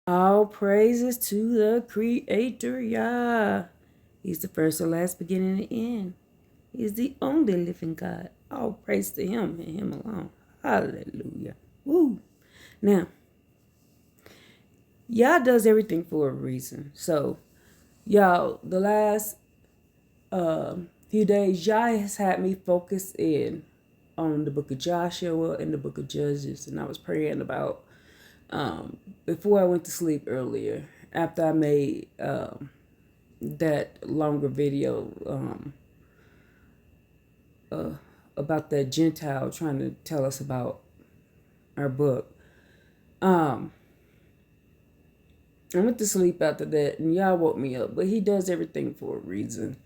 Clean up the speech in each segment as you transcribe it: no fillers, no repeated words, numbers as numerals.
All praises to the Creator, Yah. He's the first and last, beginning and end. He is the only living God. All praise to Him and Him alone. Hallelujah. Woo. Now, Yah does everything for a reason. So, y'all, the last few days, Yah has had me focus in on the book of Joshua and the book of Judges. And I was praying about before I went to sleep earlier, after I made that longer video about that Gentile trying to tell us about our book. I went to sleep after that, and y'all woke me up. But he does everything for a reason.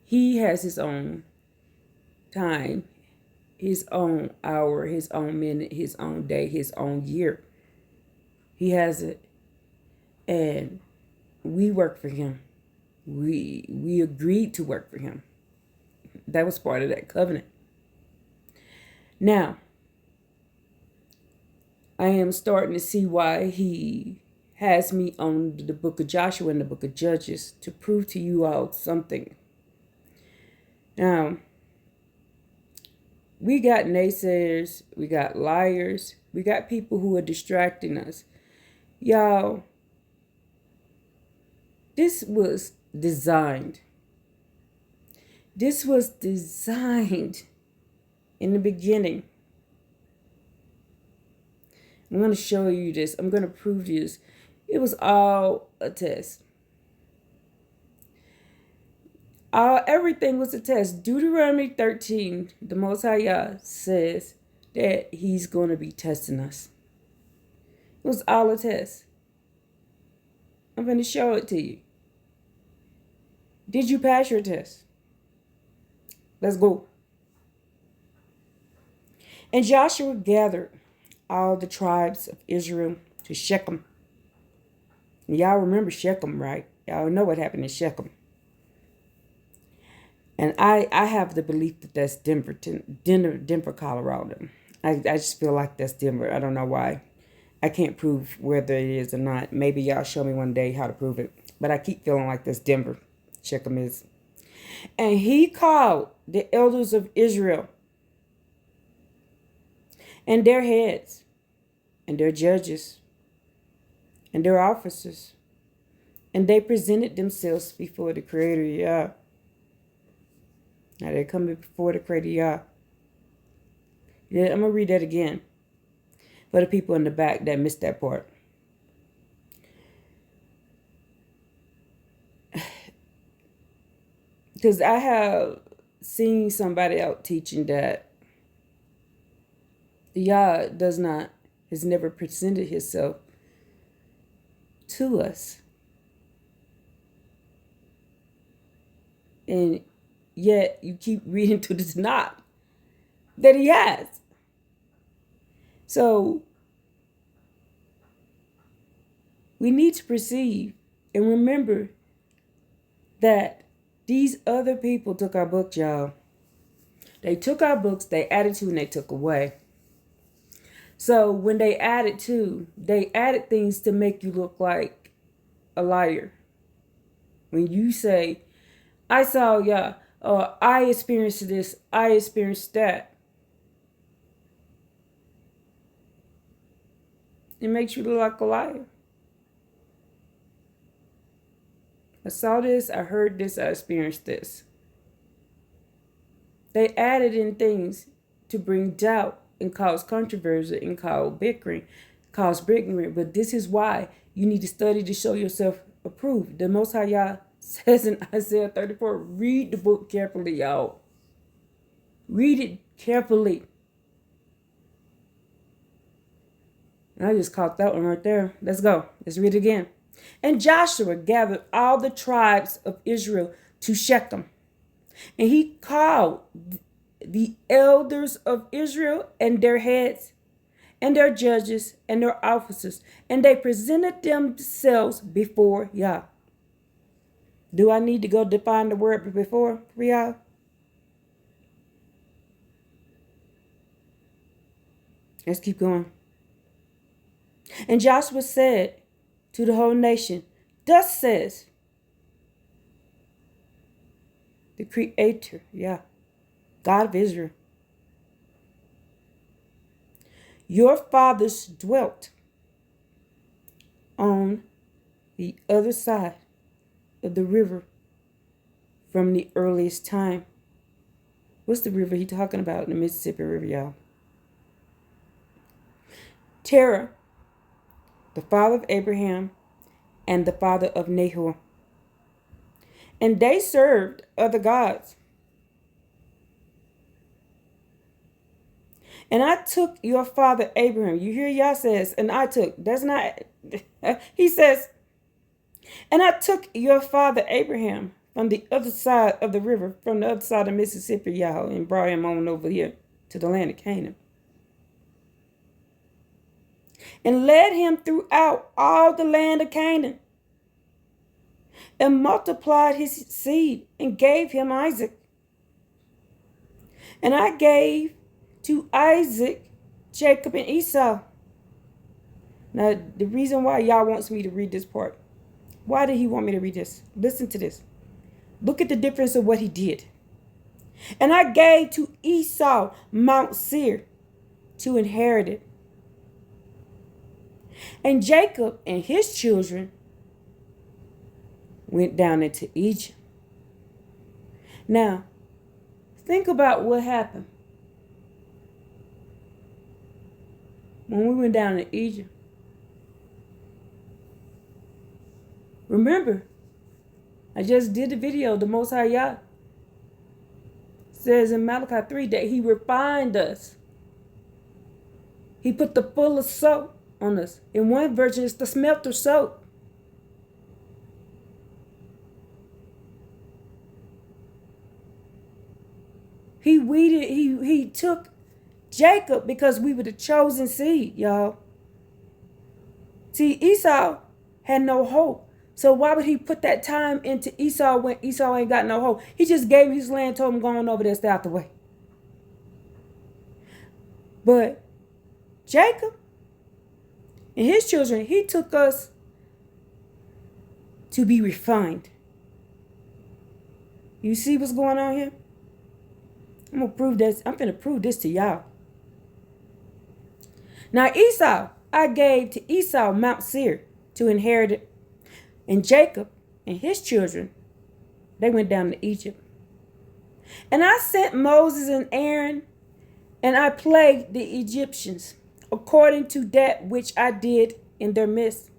He has his own time, his own hour, his own minute, his own day, his own year. He has it, and we work for him. We agreed to work for him. That was part of that covenant. Now, I am starting to see why he has me on the book of Joshua and the book of Judges to prove to you all something. Now, we got naysayers, we got liars, we got people who are distracting us. Y'all, this was designed. This was designed in the beginning. I'm going to show you this. I'm going to prove this. It was all a test. Everything was a test. Deuteronomy 13, the Most High Yah says that he's going to be testing us. It was all a test. I'm going to show it to you. Did you pass your test? Let's go. And Joshua gathered all the tribes of Israel to Shechem. And y'all remember Shechem, right? Y'all know what happened in Shechem. And I have the belief that that's Denver, Colorado. I just feel like that's Denver. I don't know why. I can't prove whether it is or not. Maybe y'all show me one day how to prove it. But I keep feeling like that's Denver. Shechem is. And he called the elders of Israel and their heads and their judges and their officers. And they presented themselves before the Creator Yah. Now they're coming before the Creator Yah. Yeah, I'm going to read that again for the people in the back that missed that part. Because I have seen somebody out teaching that Yah has never presented himself to us. And yet you keep reading to this not that he has. So we need to perceive and remember that these other people took our book, y'all. They took our books, they added to and they took away. So when they added things to make you look like a liar. When you say, I saw Yah, or I experienced this, I experienced that, it makes you look like a liar. I saw this, I heard this, I experienced this. They added in things to bring doubt and cause controversy and cause bickering. But this is why you need to study to show yourself approved. The Most High Yah says in Isaiah 34, read the book carefully, y'all. Read it carefully. And I just caught that one right there. Let's go. Let's read it again. And Joshua gathered all the tribes of Israel to Shechem. And he called the elders of Israel and their heads and their judges and their officers. And they presented themselves before Yah. Do I need to go define the word before for y'all? Let's keep going. And Joshua said to the whole nation. Thus says the Creator, God of Israel. Your fathers dwelt on the other side of the river from the earliest time. What's the river he talking about? The Mississippi River, y'all. Terah, the father of Abraham and the father of Nahor. And they served other gods. And I took your father Abraham. You hear Yah says, and I took. That's not, he says, and I took your father Abraham from the other side of the river, from the other side of Mississippi, y'all, and brought him on over here to the land of Canaan. And led him throughout all the land of Canaan, and multiplied his seed, and gave him Isaac. And I gave to Isaac Jacob and Esau. Now, the reason why Yah wants me to read this part, why did he want me to read this? Listen to this. Look at the difference of what he did. And I gave to Esau Mount Seir to inherit it. And Jacob and his children went down into Egypt. Now, think about what happened when we went down to Egypt. Remember, I just did the video. The Most High Yah says in Malachi 3 that he refined us. He put the full of soap on us. In one version, it's the smelter soap. He weeded, he took Jacob because we were the chosen seed, y'all. See, Esau had no hope. So why would he put that time into Esau when Esau ain't got no hope? He just gave him his land, told him go on over there, stay out the way. But Jacob and his children, he took us to be refined. You see what's going on here? I'm gonna prove this. I'm gonna prove this to y'all. Now Esau, I gave to Esau Mount Seir to inherit it. And Jacob and his children, they went down to Egypt. And I sent Moses and Aaron, and I plagued the Egyptians according to that which I did in their midst.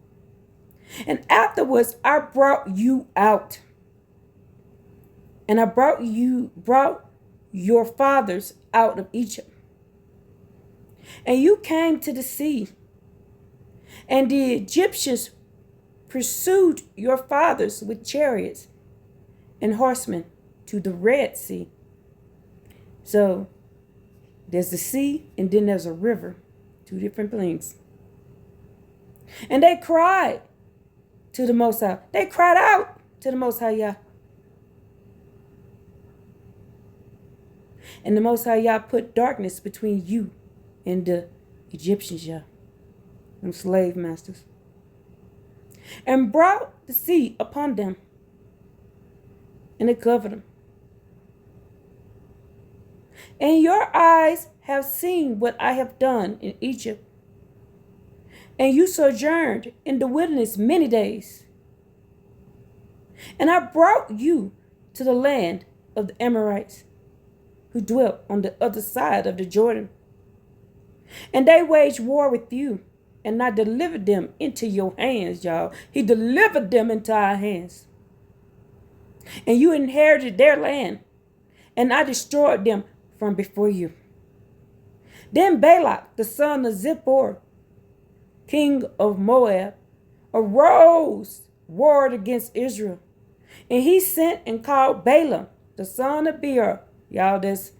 And afterwards I brought you out. And I brought your fathers out of Egypt. And you came to the sea. And the Egyptians pursued your fathers with chariots and horsemen to the Red Sea. So there's the sea and then there's a river, two different things. And they cried to the Most High. They cried out to the Most High Yah. And the Most High Yah put darkness between you and the Egyptians, Yah, them slave masters, and brought the sea upon them, and it covered them. And your eyes have seen what I have done in Egypt, and you sojourned in the wilderness many days. And I brought you to the land of the Amorites, who dwelt on the other side of the Jordan. And they waged war with you, and I delivered them into your hands, y'all. He delivered them into our hands. And you inherited their land, and I destroyed them from before you. Then Balak, the son of Zippor, king of Moab, arose, warred against Israel. And he sent and called Balaam, the son of Beor, y'all, that's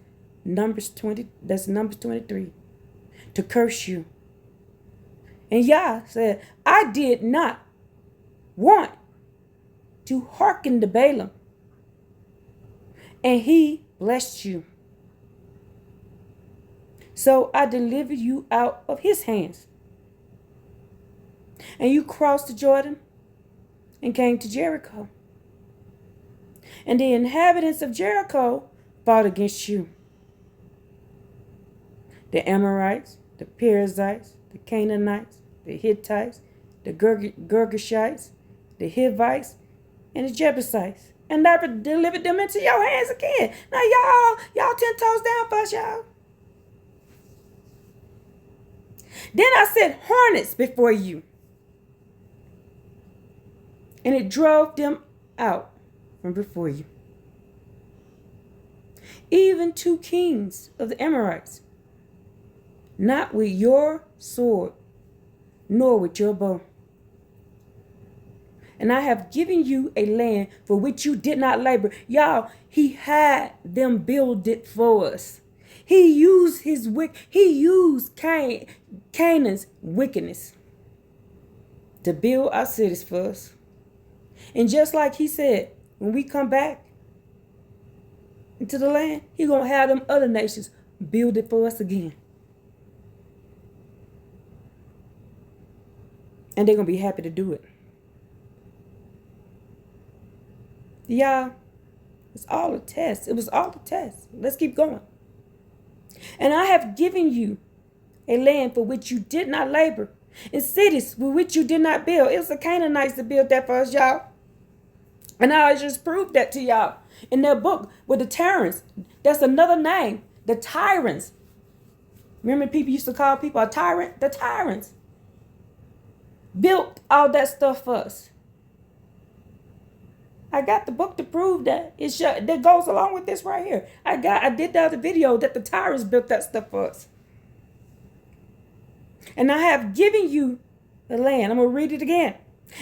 Numbers 23, to curse you. And Yah said, I did not want to hearken to Balaam, and he blessed you. So I delivered you out of his hands. And you crossed the Jordan and came to Jericho. And the inhabitants of Jericho fought against you. The Amorites, the Perizzites, the Canaanites, the Hittites, the Girgashites, the Hivites, and the Jebusites. And never delivered them into your hands again. Now y'all 10 toes down for us, y'all. Then I sent hornets before you, and it drove them out from before you. Even 2 kings of the Amorites, not with your sword, nor with your bow. And I have given you a land for which you did not labor. Y'all, he had them build it for us. He used Canaan's wickedness to build our cities for us. And just like he said, when we come back into the land, he's going to have them other nations build it for us again. And they're going to be happy to do it. Yeah, it's all a test. It was all a test. Let's keep going. And I have given you a land for which you did not labor, and cities for which you did not build. It was the Canaanites that built that for us, y'all. And I just proved that to y'all in their book with the tyrants. That's another name, the tyrants. Remember people used to call people a tyrant? The tyrants built all that stuff for us. I got the book to prove that. That goes along with this right here. I did the other video that the tyrants built that stuff for us. And I have given you a land. I'm going to read it again.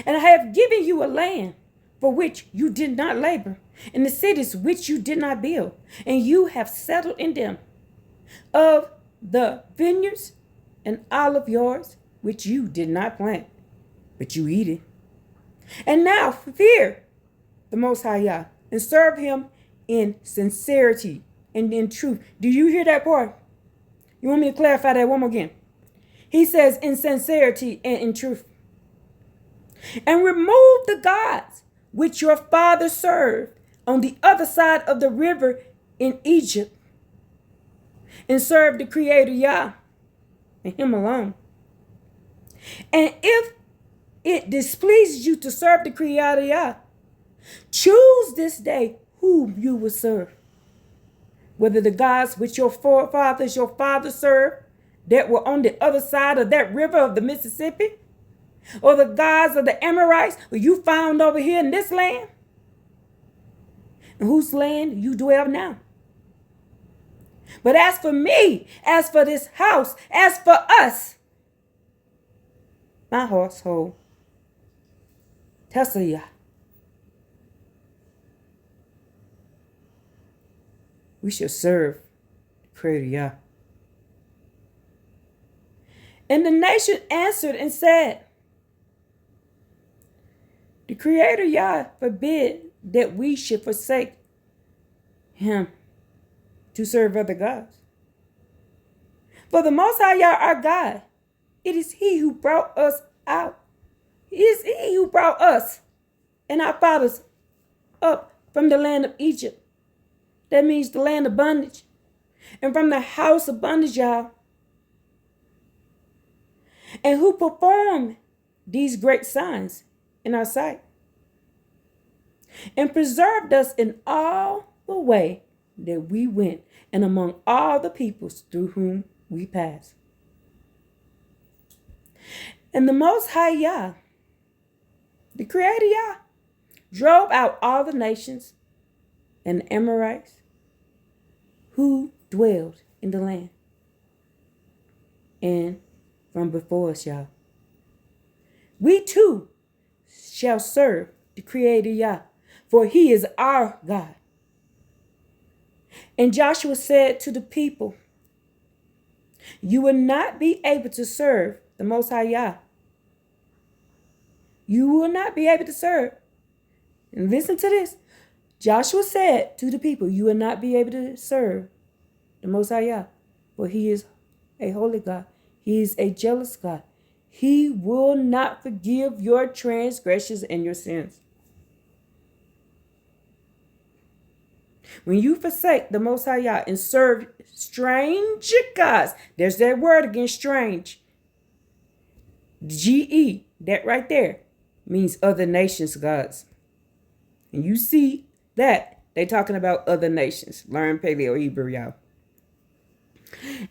And I have given you a land for which you did not labor, in the cities which you did not build, and you have settled in them, of the vineyards and olive yards which you did not plant, but you eat it. And now fear the Most High Yah, and serve him in sincerity and in truth. Do you hear that part? You want me to clarify that one more again? He says in sincerity and in truth. And remove the gods which your father served on the other side of the river in Egypt, and serve the Creator Yah and him alone. And if it displeases you to serve the Creator Yah, choose this day whom you will serve, whether the gods which your fathers served that were on the other side of that river of the Mississippi, or the gods of the Amorites who you found over here in this land, and whose land you dwell now. But as for me, as for this house, as for us, my household, Tessayah, we shall serve the Creator Yah. And the nation answered and said, the Creator Yah forbid that we should forsake him to serve other gods. For the Most High Yah, our God, it is he who brought us out. It is he who brought us and our fathers up from the land of Egypt. That means the land of bondage. And from the house of bondage, y'all. And who performed these great signs in our sight, and preserved us in all the way that we went, and among all the peoples through whom we passed. And the Most High Yah, the Creator Yah, drove out all the nations and the Amorites who dwelled in the land. And from before us, y'all, we too shall serve the Creator Yah, for he is our God. And Joshua said to the people, you will not be able to serve the Most High Yah. You will not be able to serve. And listen to this. Joshua said to the people, you will not be able to serve the Most High Yah, for he is a holy God. He is a jealous God. He will not forgive your transgressions and your sins. When you forsake the Most High Yah and serve strange gods, there's that word again, strange. G-E, that right there means other nations' gods. And you see that they talking about other nations. Learn Paleo Hebrew, y'all.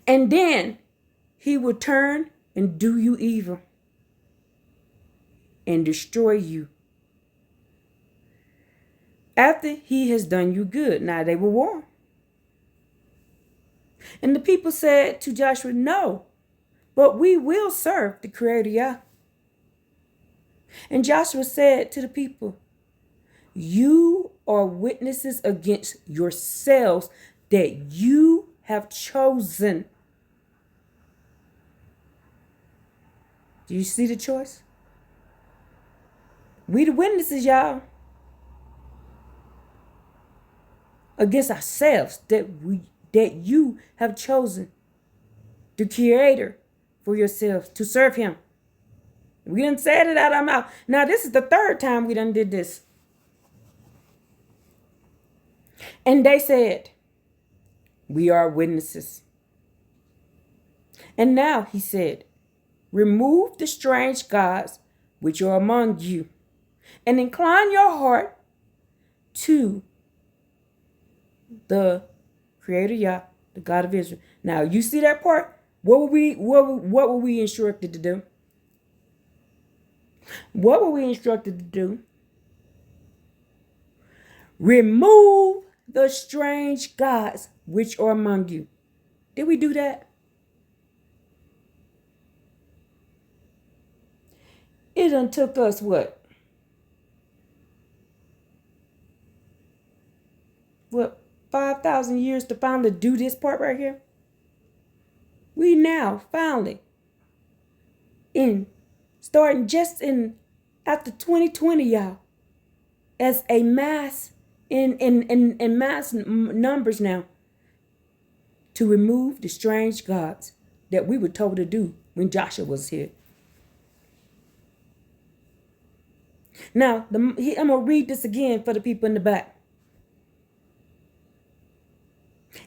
And then he will turn and do you evil and destroy you after he has done you good. Now they were warned. And the people said to Joshua, no, but we will serve the Creator Yah. And Joshua said to the people, you are witnesses against yourselves that you have chosen. Do you see the choice? We the witnesses, y'all. Against ourselves that you have chosen the Creator for yourselves to serve him. We done said it out of our mouth. Now this is the third time we done did this. And they said, we are witnesses. And now he said, remove the strange gods which are among you, and incline your heart to the Creator Yah, the God of Israel. Now you see that part? What were we instructed to do? What were we instructed to do? Remove the strange gods which are among you. Did we do that? It done took us what? What, 5,000 years to finally do this part right here? We now finally starting just in after 2020, y'all, as a mass in mass numbers now, to remove the strange gods that we were told to do when Joshua was here. Now, I'm going to read this again for the people in the back.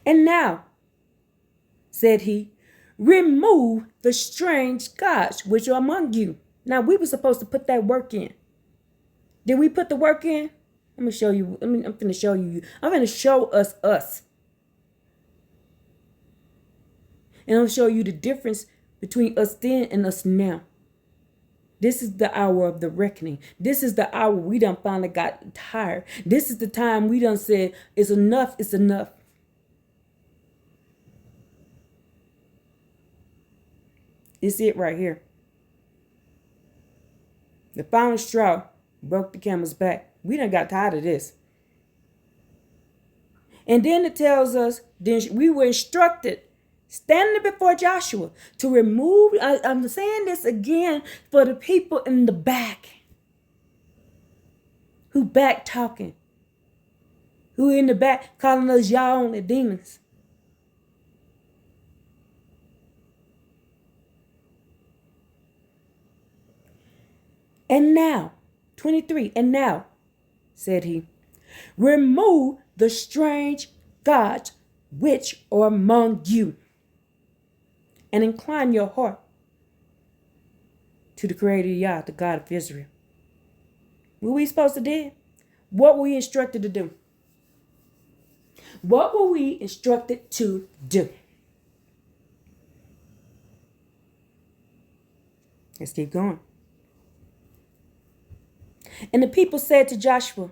And now, said he, remove the strange gods which are among you. Now, we were supposed to put that work in. Did we put the work in? I'm going to show you. I'm going to show you. I'm going to show us. And I'll show you the difference between us then and us now. This is the hour of the reckoning. This is the hour we done finally got tired. This is the time we done said, it's enough, it's enough. It's it right here. The final straw broke the camel's back. We done got tired of this. And then it tells us, then we were instructed, standing before Joshua, to remove, I'm saying this again for the people in the back, who back talking, who in the back calling us y'all only demons. And now, 23, and now, said he, remove the strange gods which are among you, and incline your heart to the Creator Yah, the God of Israel. What were we supposed to do? What were we instructed to do? What were we instructed to do? Let's keep going. And the people said to Joshua,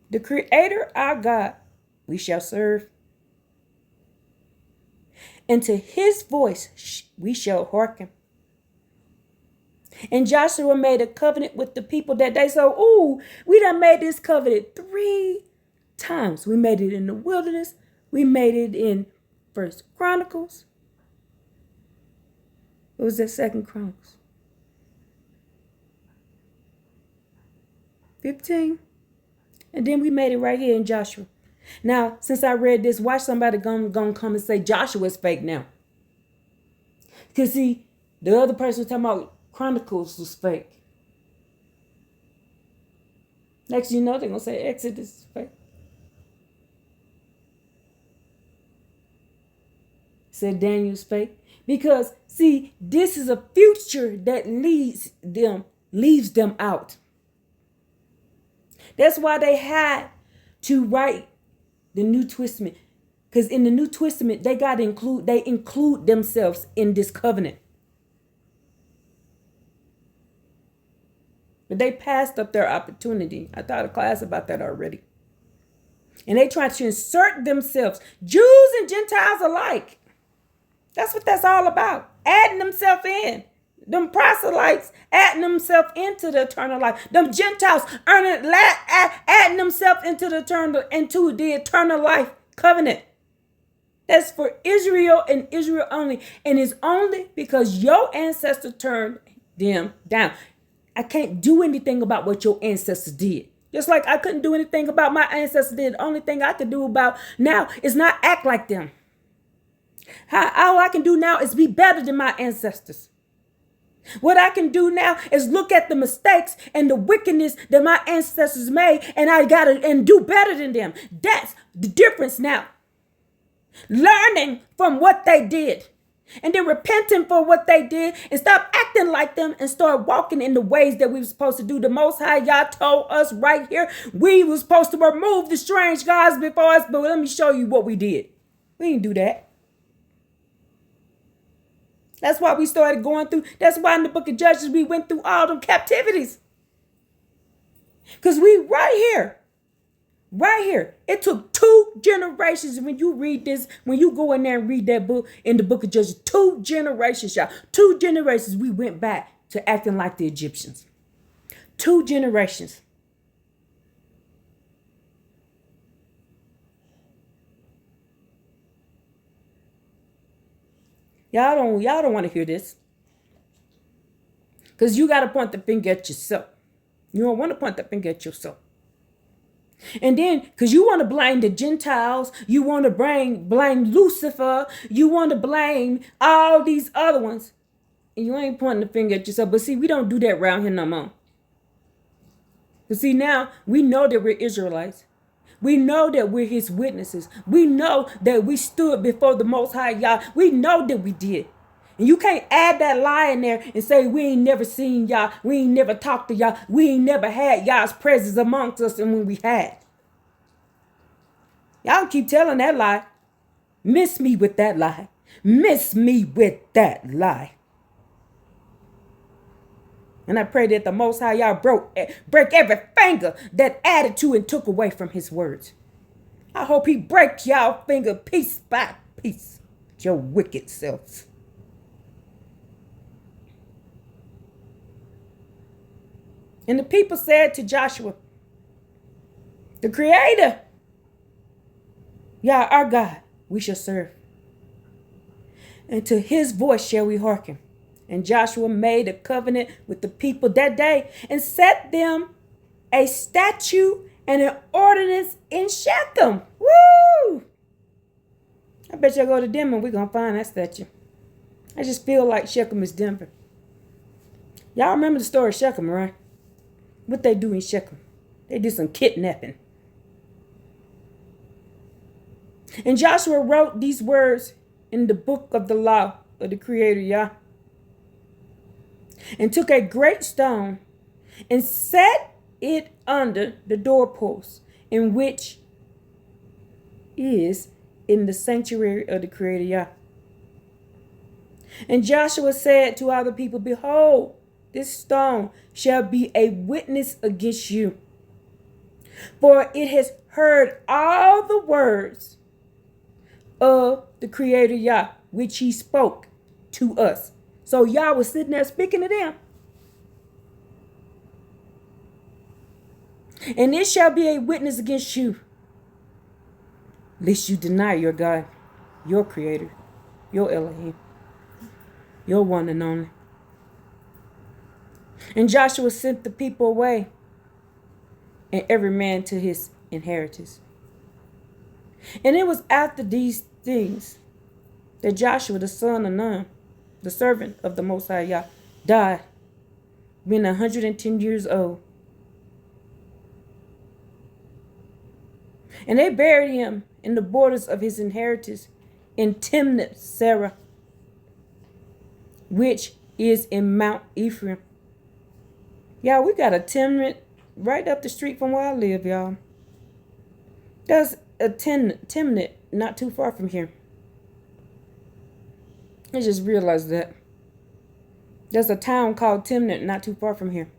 the Creator our God we shall serve, and to his voice we shall hearken. And Joshua made a covenant with the people that day. So, we done made this covenant 3 times. We made it in the wilderness. We made it in First Chronicles. What was that? Second Chronicles 15. And then we made it right here in Joshua. Now, since I read this, watch somebody gonna come and say Joshua's fake now. Because see, The other person was talking about Chronicles was fake. Next you know, they're going to say Exodus is fake. Said Daniel's fake. Because, see, this is a future that leaves them out. That's why they had to write the New Testament. Because in the New Testament, they include themselves in this covenant. But they passed up their opportunity. I taught a class about that already. And they tried to insert themselves, Jews and Gentiles alike. That's what that's all about. Adding themselves in. Them proselytes adding themselves into the eternal life. Them Gentiles adding themselves into the eternal life covenant. That's for Israel and Israel only. And it's only because your ancestor turned them down. I can't do anything about what your ancestors did. Just like I couldn't do anything about my ancestors did. The only thing I could do about now is not act like them. All I can do now is be better than my ancestors. What I can do now is look at the mistakes and the wickedness that my ancestors made, and do better than them. That's the difference now. Learning from what they did. And then repenting for what they did and stop acting like them and start walking in the ways that we were supposed to do. The Most High Yah told us right here, we were supposed to remove the strange gods before us, but let me show you what we did. We didn't do that. That's why we started going through. That's why in the book of Judges, we went through all them captivities. Because we right here. It took 2 generations. When you read this, when you go in there and read that book in the book of Judges, 2 generations, y'all. 2 generations we went back to acting like the Egyptians. 2 generations. Y'all don't want to hear this. Because you got to point the finger at yourself. You don't want to point the finger at yourself. And then, because you want to blame the Gentiles, you want to blame Lucifer, you want to blame all these other ones, and you ain't pointing the finger at yourself. But see, we don't do that around here no more. But see, now we know that we're Israelites. We know that we're his witnesses. We know that we stood before the Most High Yah. We know that we did. And you can't add that lie in there and say we ain't never seen Yah. We ain't never talked to Yah. We ain't never had Yah's presence amongst us. And when we had. Y'all keep telling that lie. Miss me with that lie. Miss me with that lie. And I pray that the Most High Yah break every finger that added to and took away from his words. I hope he break y'all finger piece by piece. Your wicked selves. And the people said to Joshua, the Creator, Yah, our God, we shall serve. And to his voice shall we hearken. And Joshua made a covenant with the people that day and set them a statute and an ordinance in Shechem. Woo! I bet y'all go to Denver and we're going to find that statue. I just feel like Shechem is Denver. Y'all remember the story of Shechem, right? What they do in Shechem? They did some kidnapping. And Joshua wrote these words in the book of the law of the Creator Yah. And took a great stone and set it under the doorpost, in which is in the sanctuary of the Creator Yah. And Joshua said to all the people, behold, this stone shall be a witness against you. For it has heard all the words of the Creator Yah, which he spoke to us. So Yah was sitting there speaking to them. And it shall be a witness against you, lest you deny your God, your Creator, your Elohim, your one and only. And Joshua sent the people away, and every man to his inheritance. And it was after these things that Joshua the son of Nun the servant of the Most High Yah, died, being 110 years old. And they buried him in the borders of his inheritance in Timnath Serah, which is in Mount Ephraim. Y'all, we got a Timnath right up the street from where I live, y'all. There's a Timnath not too far from here. I just realized that. There's a town called Timnath not too far from here,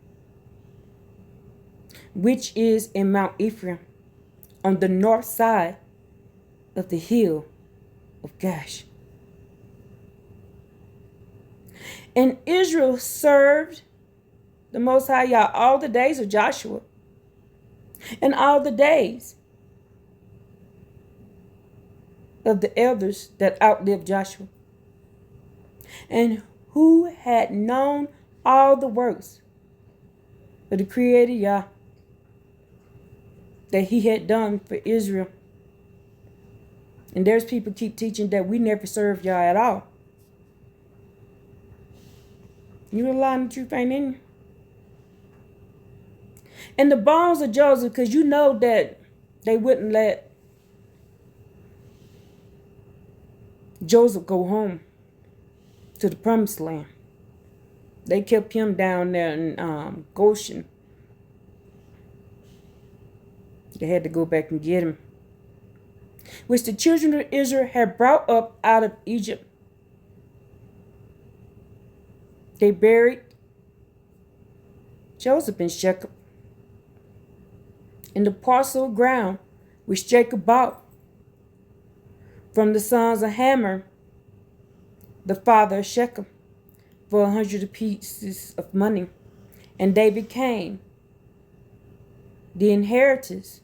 which is in Mount Ephraim, on the north side of the hill of Gash. And Israel served the Most High Yah all the days of Joshua and all the days of the elders that outlived Joshua, and who had known all the works of the Creator Yah that he had done for Israel. And there's people keep teaching that we never served Yah at all. You lying, the truth ain't in you. And the bones of Joseph, because you know that they wouldn't let Joseph go home to the promised land. They kept him down there in Goshen. They had to go back and get him, which the children of Israel had brought up out of Egypt. They buried Joseph in Shechem, in the parcel of ground which Jacob bought from the sons of Hamor, the father of Shechem, for 100 pieces of money. And they became the inheritance.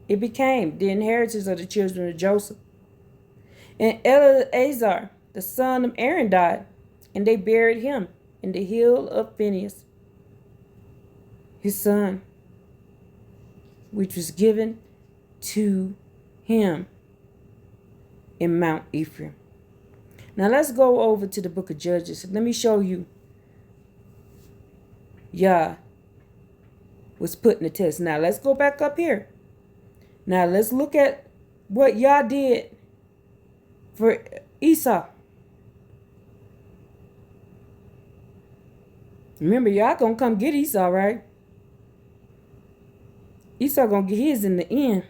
It became the inheritance of the children of Joseph. And Eleazar, the son of Aaron, died, and they buried him in the hill of Phinehas, his son, which was given to him in Mount Ephraim. Now let's go over to the book of Judges. Let me show you Yah was put in the test. Now let's go back up here. Now let's look at what Yah did for Esau. Remember, Yah gonna come get Esau, right? Esau gonna get his in the end.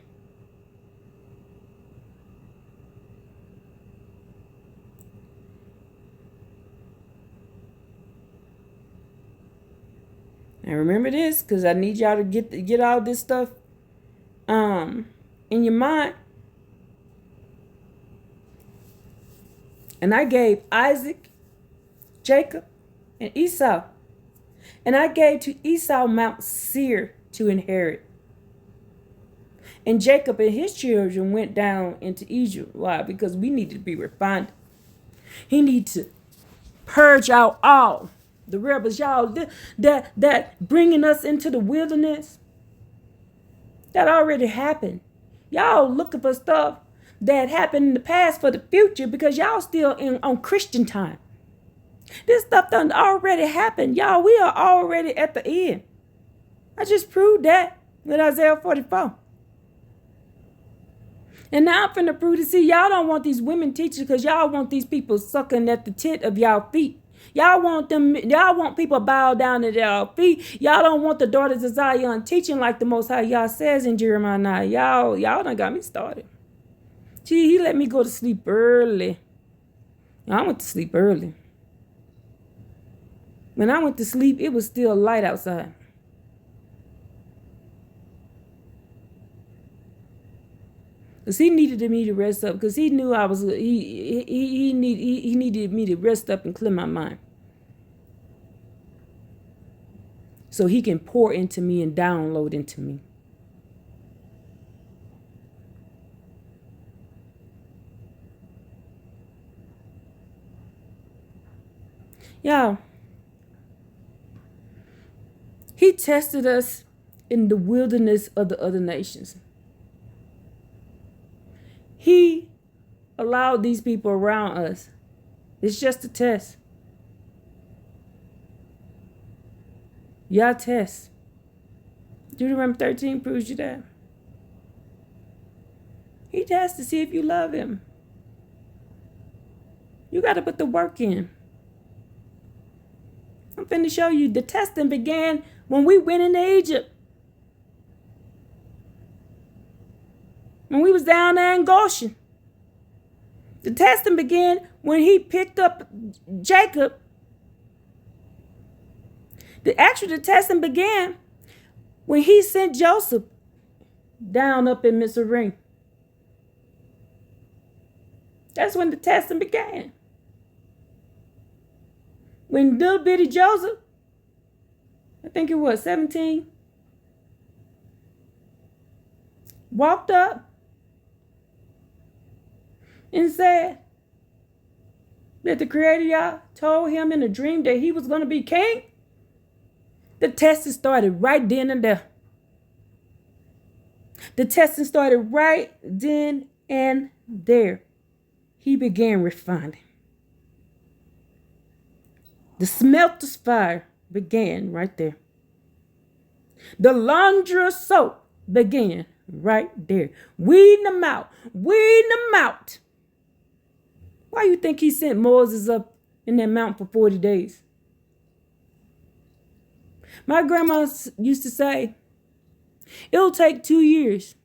Now remember this, because I need y'all to get all this stuff in your mind. And I gave Isaac, Jacob, and Esau. And I gave to Esau Mount Seir to inherit. And Jacob and his children went down into Egypt. Why? Because we need to be refined. He needs to purge out all the rebels, y'all, that bringing us into the wilderness. That already happened. Y'all looking for stuff that happened in the past for the future because y'all still on Christian time. This stuff done already happened. Y'all, we are already at the end. I just proved that with Isaiah 44. And now I'm finna prove to see y'all don't want these women teachers because y'all want these people sucking at the tit of y'all feet. Y'all want people bow down at their feet. Y'all don't want the daughters of Zion teaching like the Most High Yah says in Jeremiah 9. Y'all done got me started. Gee, he let me go to sleep early. I went to sleep early. When I went to sleep, it was still light outside. Because he needed me to rest up. Because he knew I was, he needed me to rest up and clear my mind. So he can pour into me and download into me. Y'all, he tested us in the wilderness of the other nations. He allowed these people around us. It's just a test. Y'all test. Deuteronomy 13 proves you that. He tests to see if you love him. You got to put the work in. I'm finna show you the testing began when we went into Egypt. When we was down there in Goshen. The testing began when he picked up Jacob. The testing began when he sent Joseph down up in Mizraim. That's when the testing began. When little bitty Joseph, I think it was 17, walked up and said that the Creator Yah told him in a dream that he was going to be king, the testing started right then and there. The testing started right then and there. He began refining. The smelter's fire began right there. The laundry soap began right there. Weeding them out. Weeding them out. Why you think he sent Moses up in that mountain for 40 days? My grandma used to say, it'll take 2 years.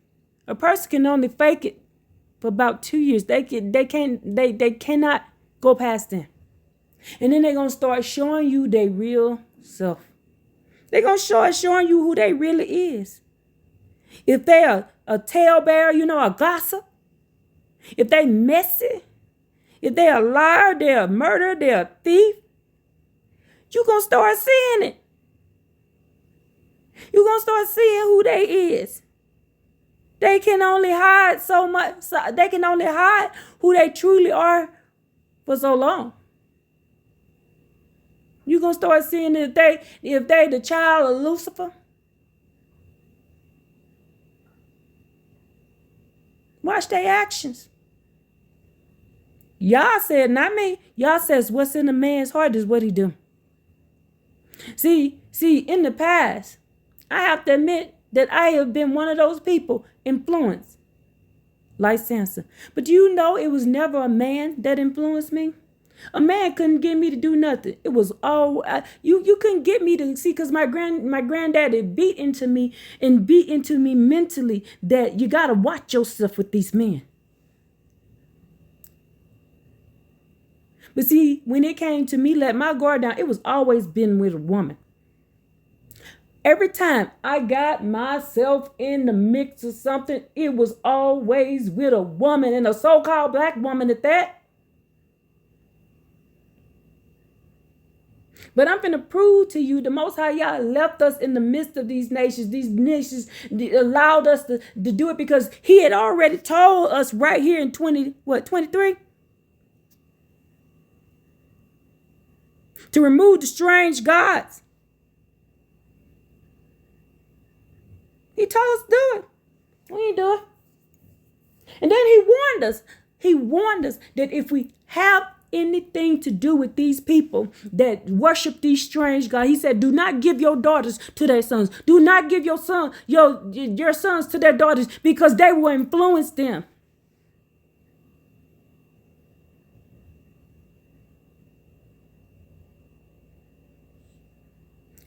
A person can only fake it for about 2 years. They cannot go past that. And then they're going to start showing you their real self. They're going to start showing you who they really is. If they're a talebearer, a gossip. If they messy. If they're a liar, they're a murderer, they're a thief. You're going to start seeing it. You're going to start seeing who they is. They can only hide so much. They can only hide who they truly are for so long. You're going to start seeing if they the child of Lucifer. Watch their actions. Y'all said, not me. Y'all says what's in a man's heart is what he do. See, in the past, I have to admit that I have been one of those people influenced like Samson. But do you know it was never a man that influenced me? A man couldn't get me to do nothing. It was all you couldn't get me to see, because my granddaddy beat into me mentally that you gotta watch yourself with these men. But see, when it came to me let my guard down, it was always been with a woman. Every time I got myself in the mix of something, it was always with a woman, and a so-called black woman at that. But I'm going to prove to you the Most High Yah left us in the midst of these nations. These nations allowed us to do it because he had already told us right here in 23? To remove the strange gods. He told us to do it. We ain't do it. And then he warned us. He warned us that if we have anything to do with these people that worship these strange gods, he said, do not give your daughters to their sons. Do not give your sons to their daughters, because they will influence them.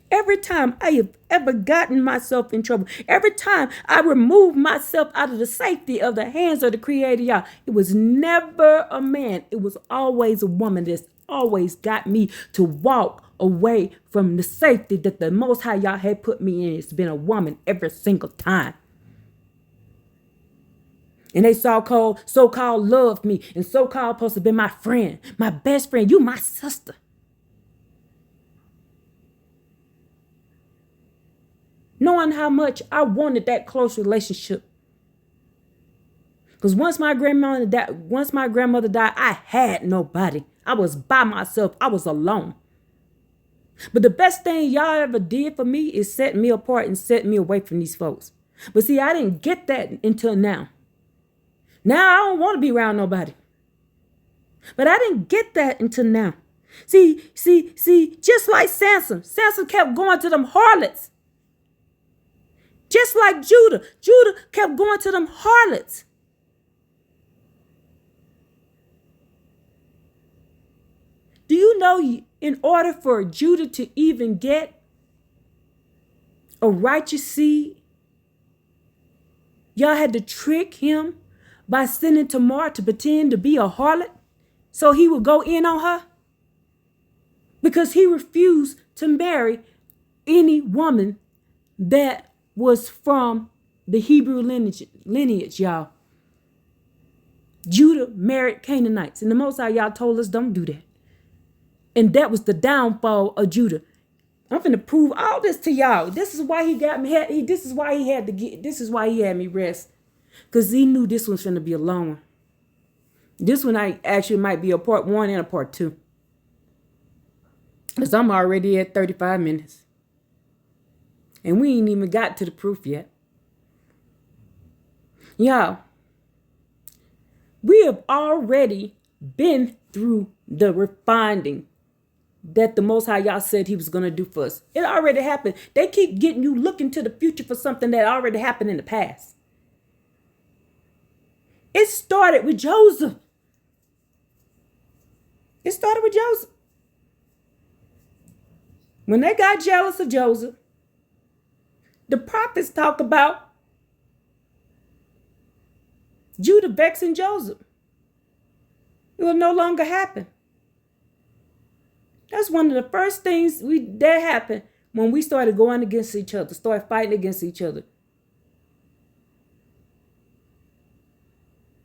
Every time I have ever gotten myself in trouble, every time I removed myself out of the safety of the hands of the Creator Yah, it was never a man. It was always a woman that's always got me to walk away from the safety that the Most High Yah had put me in. It's been a woman every single time. And they so-called loved me, and so-called supposed to be my friend, my best friend. You my sister. Knowing how much I wanted that close relationship. Because once my grandmother died, I had nobody. I was by myself. I was alone. But the best thing y'all ever did for me is set me apart and set me away from these folks. But see, I didn't get that until now. Now I don't want to be around nobody. But I didn't get that until now. See, just like Samson kept going to them harlots. Just like Judah kept going to them harlots. Do you know in order for Judah to even get a righteous seed, y'all had to trick him by sending Tamar to pretend to be a harlot so he would go in on her? Because he refused to marry any woman that was from the Hebrew lineage, y'all. Judah married Canaanites, and the Most High y'all told us don't do that. And that was the downfall of Judah. I'm finna prove all this to y'all. This is why he got me. This is why he had me rest. Because he knew this one's finna be a long one. This one I actually might be a part 1 and a part 2. Because I'm already at 35 minutes. And we ain't even got to the proof yet. Y'all, we have already been through the refining that the Most High y'all said he was going to do for us. It already happened. They keep getting you looking to the future for something that already happened in the past. It started with Joseph. When they got jealous of Joseph, the prophets talk about Judah vexing Joseph. It will no longer happen. That's one of the first things that happened when we started going against each other, started fighting against each other.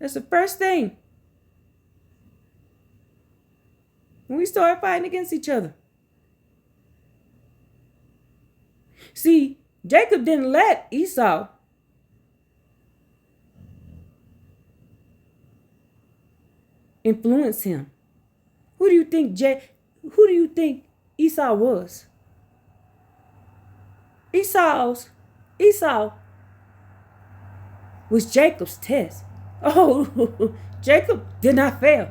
That's the first thing. When we started fighting against each other. See, Jacob didn't let Esau influence him. Who do you think Esau was? Esau was Jacob's test. Oh, Jacob did not fail.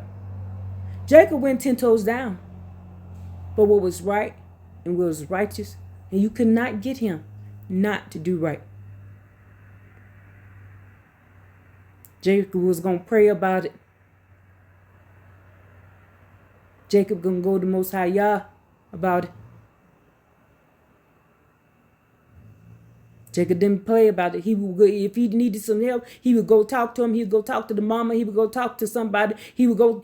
Jacob went 10 toes down. But what was right and what was righteous, and you could not get him not to do right. Jacob was going to pray about it. Jacob going to go to Most High Yah about it. Jacob didn't play about it. He would go, if he needed some help, he would go talk to him. He would go talk to the mama. He would go talk to somebody. He would go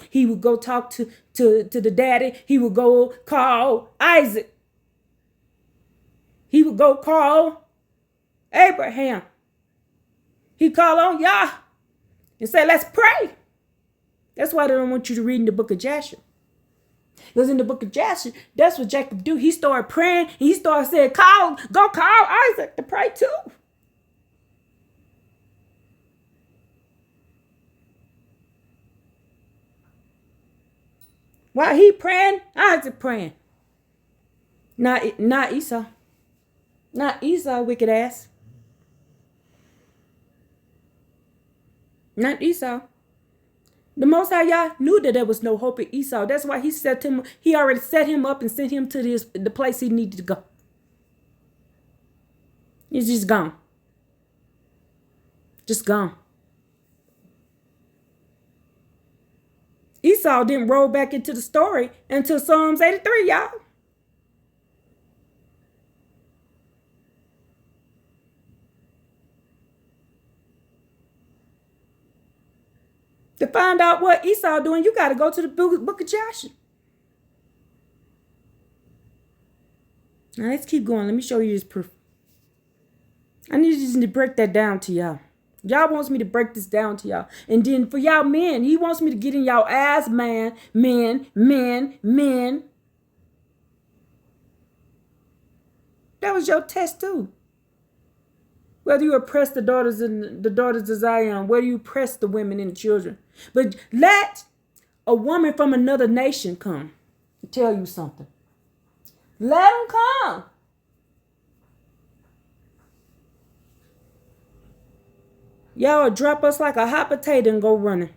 talk to the daddy. He would go call Isaac. He would go call Abraham. He'd call on Yah and say, let's pray. That's why they don't want you to read in the book of Jasher. Because in the book of Jasher, that's what Jacob do. He started praying. And he started saying, go call Isaac to pray too. While he praying, Isaac praying. Not Esau. Not Esau, wicked ass. Not Esau. The Most High Yah knew that there was no hope in Esau. That's why he already set him up and sent him to the place he needed to go. He's just gone. Just gone. Esau didn't roll back into the story until Psalms 83, y'all. To find out what Esau doing, you got to go to the book of Joshua. Now, let's keep going. Let me show you this proof. I need you to break that down to y'all. Y'all wants me to break this down to y'all. And then for y'all men, he wants me to get in y'all ass, men. That was your test too. Whether you oppress the daughters of Zion, whether you oppress the women and the children. But let a woman from another nation come and tell you something. Let them come. Y'all will drop us like a hot potato and go running.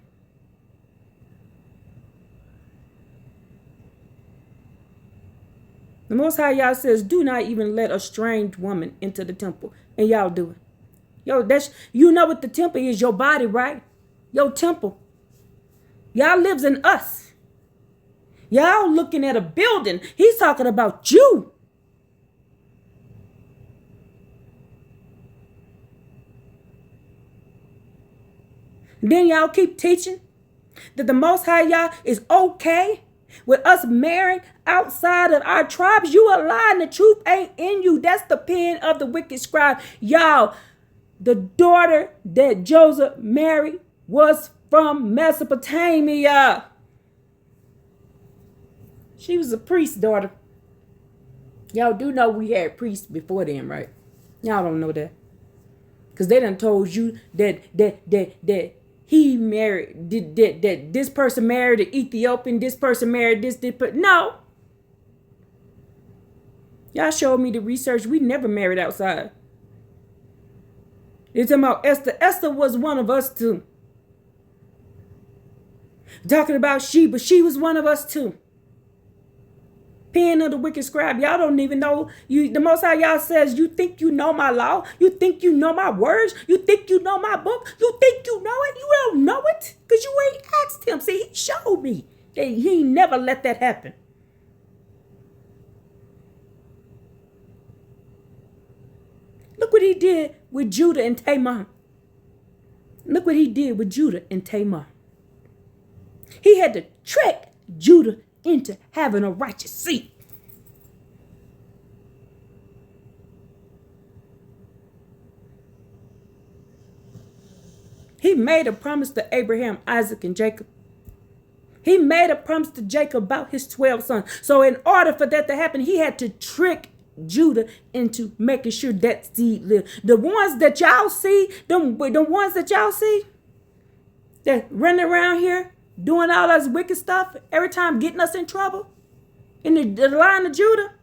Most High y'all says, do not even let a strange woman into the temple. And y'all do it. Yo, you know what the temple is, your body, right? Your temple. Y'all lives in us. Y'all looking at a building. He's talking about you. Then y'all keep teaching that the Most High Yah is okay with us marrying outside of our tribes. You are lying. The truth ain't in you. That's the pen of the wicked scribe. Y'all, the daughter that Joseph married was from Mesopotamia. She was a priest's daughter. Y'all do know we had priests before them, right? Y'all don't know that. Because they done told you that he married, that this person married an Ethiopian, this person married this, but no. Y'all showed me the research. We never married outside. It's about Esther. Esther was one of us too. Talking about Sheba, she was one of us too. Pen of the wicked scribe. Y'all don't even know. The Most High y'all says, you think you know my law? You think you know my words? You think you know my book? You think you know it? You don't know it because you ain't asked him. See, he showed me that he never let that happen. Look what he did with Judah and Tamar. Look what he did with Judah and Tamar. He had to trick Judah into having a righteous seed. He made a promise to Abraham, Isaac, and Jacob. He made a promise to Jacob about his 12 sons. So in order for that to happen, he had to trick Judah into making sure that seed lived. The ones that y'all see, the ones that y'all see, that running around here, doing all this wicked stuff, every time getting us in trouble, in the line of Judah,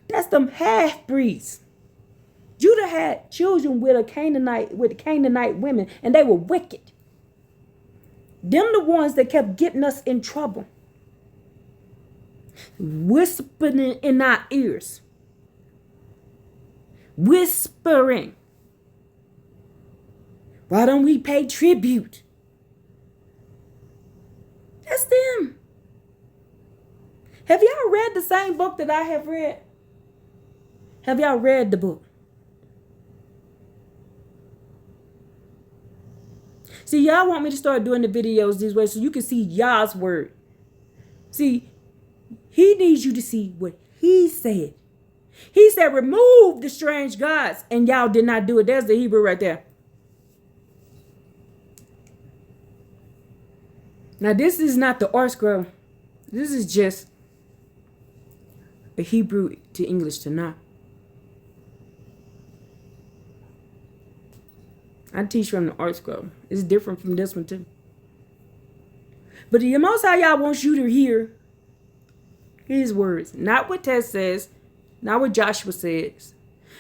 that's them half-breeds. Judah had children with Canaanite women, and they were wicked. Them the ones that kept getting us in trouble. Whispering in our ears. Whispering. Why don't we pay tribute? That's them. Have y'all read the same book that I have read? Have y'all read the book? See, y'all want me to start doing the videos this way so you can see y'all's word. See, he needs you to see what he said. He said, remove the strange gods, and y'all did not do it. There's the Hebrew right there. Now, this is not the art scroll. This is just a Hebrew to English to now. I teach from the art scroll. It's different from this one too. But the Most High y'all wants you to hear his words. Not what Tess says. Not what Joshua says.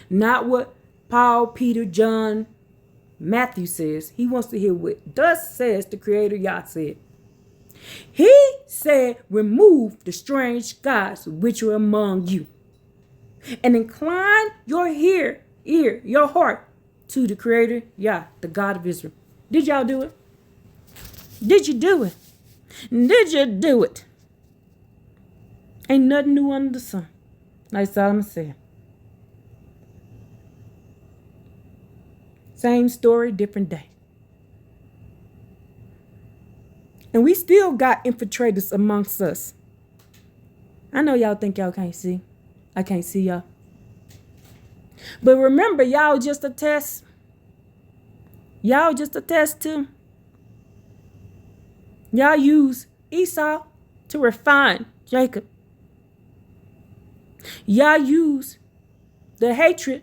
Not what Paul, Peter, John, Matthew says. He wants to hear what thus says the Creator Yah said. He said, remove the strange gods which are among you, and incline your ear, your heart to the Creator Yah, the God of Israel. Did y'all do it? Did you do it? Did you do it? Ain't nothing new under the sun, like Solomon said. Same story, different day. And we still got infiltrators amongst us. I know y'all think y'all can't see. I can't see y'all. But remember, y'all just a test. Y'all just a test too. Y'all use Esau to refine Jacob. Y'all use the hatred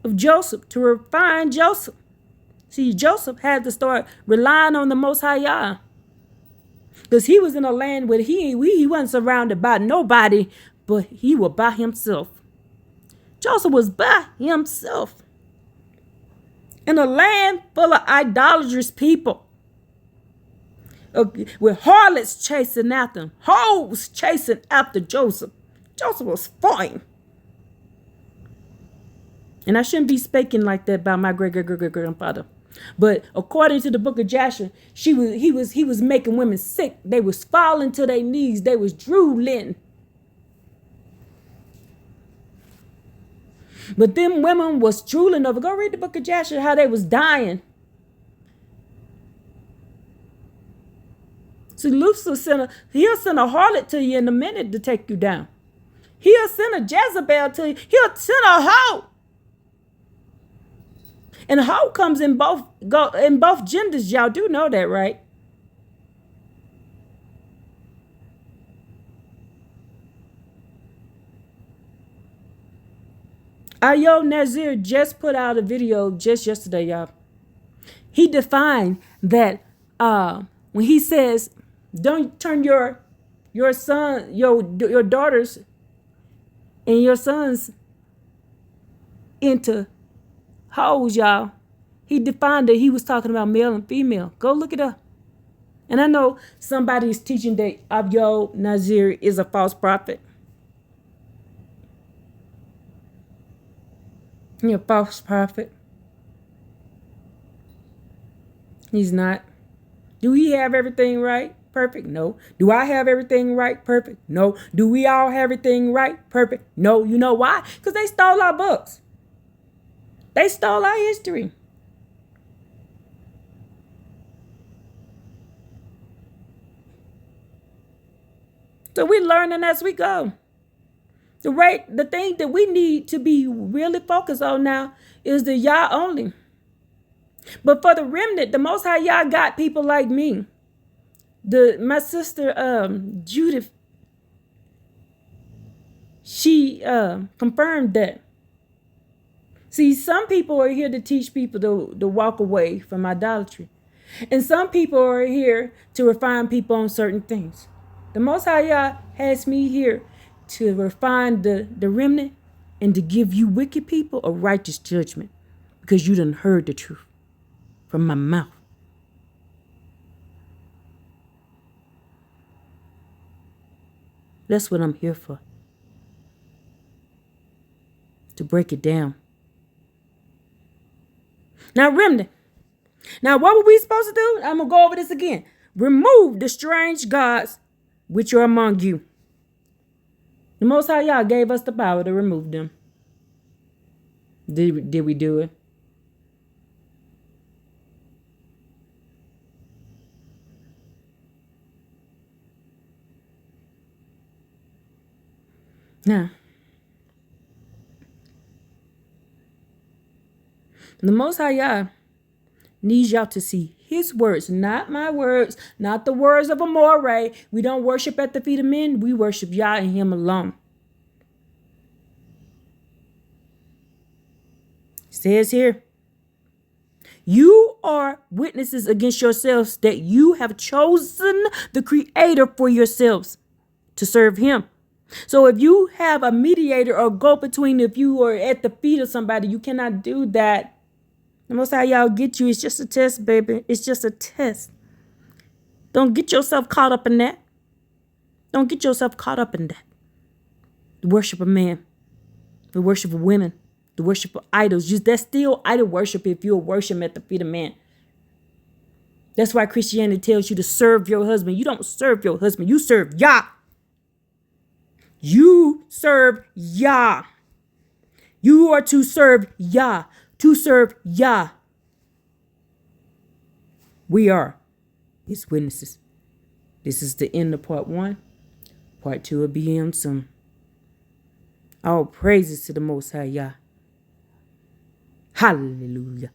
of Joseph to refine Joseph. See, Joseph had to start relying on the Most High Yah. Because he was in a land where he wasn't surrounded by nobody, but he was by himself. Joseph was by himself. In a land full of idolatrous people. with harlots chasing after him, hoes chasing after Joseph. Joseph was fine. And I shouldn't be speaking like that about my great-great-great-great-grandfather. But according to the book of Joshua, he was making women sick. They was falling to their knees. They was drooling. But them women was drooling over. Go read the book of Joshua, how they was dying. See, Lucifer he'll send a harlot to you in a minute to take you down. He'll send a Jezebel to you. He'll send a hoe. And hoe comes in both genders. Y'all do know that, right? Ayo Nazir just put out a video just yesterday, y'all. He defined that when he says, don't turn your daughters and your sons into hoes, y'all. He defined that he was talking about male and female. Go look it up. And I know somebody's teaching that Ayo Nazir is a false prophet. You're a false prophet. He's not. Do he have everything right? Perfect? No. Do I have everything right? Perfect? No. Do we all have everything right? Perfect? No. You know why? Because they stole our books. They stole our history. So we're learning as we go. The thing that we need to be really focused on now is the Yah only. But for the remnant, the Most High Yah got people like me. My sister Judith, she confirmed that. See, some people are here to teach people to walk away from idolatry. And some people are here to refine people on certain things. The Most High Yah has me here to refine the remnant and to give you wicked people a righteous judgment because you done heard the truth from my mouth. That's what I'm here for. To break it down. Now, remnant. Now, what were we supposed to do? I'm going to go over this again. Remove the strange gods which are among you. The Most High Yah gave us the power to remove them. Did we do it? Now, the Most High Yah needs y'all to see his words, not my words, not the words of a moray. We don't worship at the feet of men. We worship Yah and him alone. It says here, you are witnesses against yourselves that you have chosen the Creator for yourselves to serve him. So if you have a mediator or go between, if you are at the feet of somebody, you cannot do that. The Most High Yah get you. It's just a test, baby. It's just a test. Don't get yourself caught up in that. Don't get yourself caught up in that. The worship of man. The worship of women. The worship of idols. That's still idol worship if you're worshiping at the feet of man. That's why Christianity tells you to serve your husband. You don't serve your husband. You serve Yah. You serve Yah. You are to serve Yah. To serve Yah. We are his witnesses. This is the end of part 1. Part 2 will be on soon. All praises to the Most High Yah. Hallelujah.